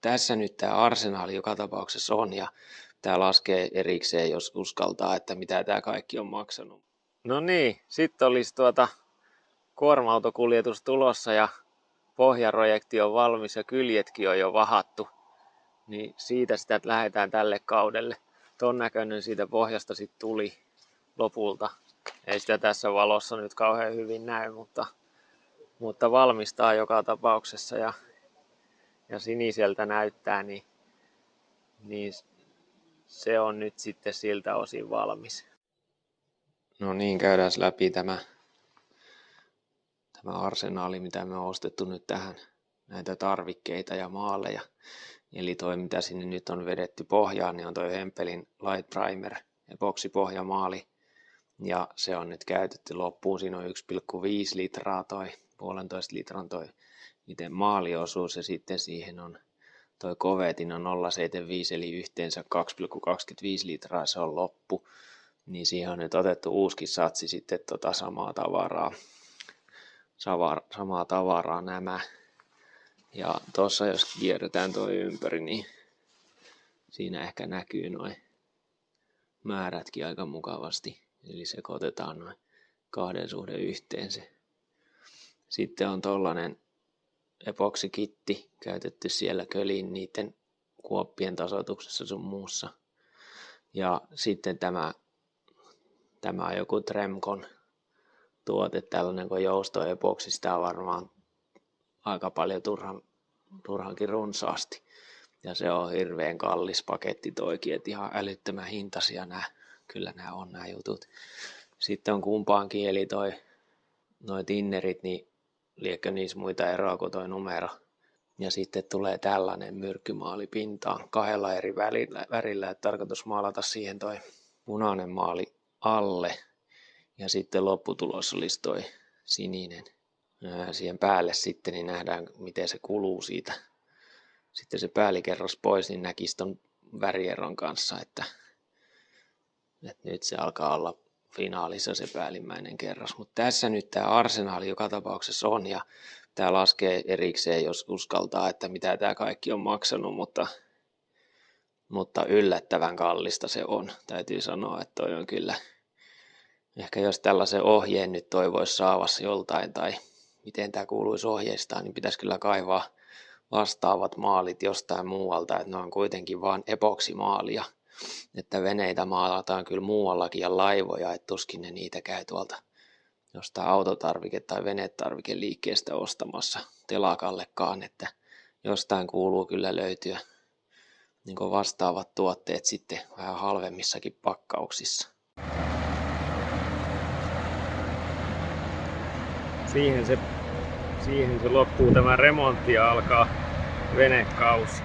Tässä nyt tämä arsenaali joka tapauksessa on ja tämä laskee erikseen, jos uskaltaa, että mitä tämä kaikki on maksanut. No niin, sitten olisi kuorma-autokuljetus tulossa ja pohjaprojekti on valmis ja kyljetkin on jo vahattu. Niin siitä sitä lähdetään tälle kaudelle. Ton näköinen siitä pohjasta sitten tuli lopulta. Ei sitä tässä valossa nyt kauhean hyvin näy, mutta valmistaa joka tapauksessa ja siniseltä näyttää, niin se on nyt sitten siltä osin valmis. No niin, käydään läpi tämä arsenaali, mitä me on ostettu nyt tähän, näitä tarvikkeita ja maaleja. Eli toi, mitä sinne nyt on vedetty pohjaan, niin on toi Hempelin Light Primer epoksipohjamaali. Ja se on nyt käytetty loppuun. Siinä on 1,5 litraa toi, 1,5 litran toi itse maaliosuus ja sitten siihen on toi kovetin on 0,75 eli yhteensä 2,25 litraa se on loppu. Niin siihen on nyt otettu uuskin satsi sitten samaa tavaraa nämä. Ja tuossa jos kierretään toi ympäri, niin siinä ehkä näkyy noin määrätkin aika mukavasti. Eli sekoitetaan noin 2:1 se. Sitten on tollanen epoksikitti käytetty siellä kölin niiden kuoppien tasoituksessa sun muussa. Ja sitten tämä on joku Tremcon tuote, tällainen kuin joustoepoksi, sitä on varmaan aika paljon turhankin runsaasti. Ja se on hirveän kallis paketti toikin, että ihan älyttömän hintaisia kyllä nämä on nämä jutut. Sitten on kumpaankin, eli noi tinnerit, niin liekö niissä muita eroa kuin toi numero. Ja sitten tulee tällainen myrkkymaali pintaan 2 eri värillä, että tarkoitus maalata siihen toi punainen maali alle. Ja sitten lopputulos olisi toi sininen. Siihen päälle sitten niin nähdään, miten se kuluu siitä. Sitten se päällikerros pois, niin näkisi ton värieron kanssa, että nyt se alkaa olla finaalissa se päällimmäinen kerros. Mutta tässä nyt tämä arsenaali joka tapauksessa on ja tämä laskee erikseen, jos uskaltaa, että mitä tämä kaikki on maksanut, mutta yllättävän kallista se on. Täytyy sanoa, että toi on kyllä, ehkä jos tällaisen ohjeen nyt toivoisi saavassa joltain tai miten tämä kuuluisi ohjeistaa, niin pitäisi kyllä kaivaa vastaavat maalit jostain muualta, että ne on kuitenkin vain epoksimaalia, että veneitä maalataan kyllä muuallakin ja laivoja, että tuskin ne niitä käy tuolta jostain autotarvike- tai venetarvikeliikkeestä ostamassa telakallekaan, että jostain kuuluu kyllä löytyä niin kuin vastaavat tuotteet sitten vähän halvemmissakin pakkauksissa. Siihen se loppuu tämä remontti ja alkaa venekausi.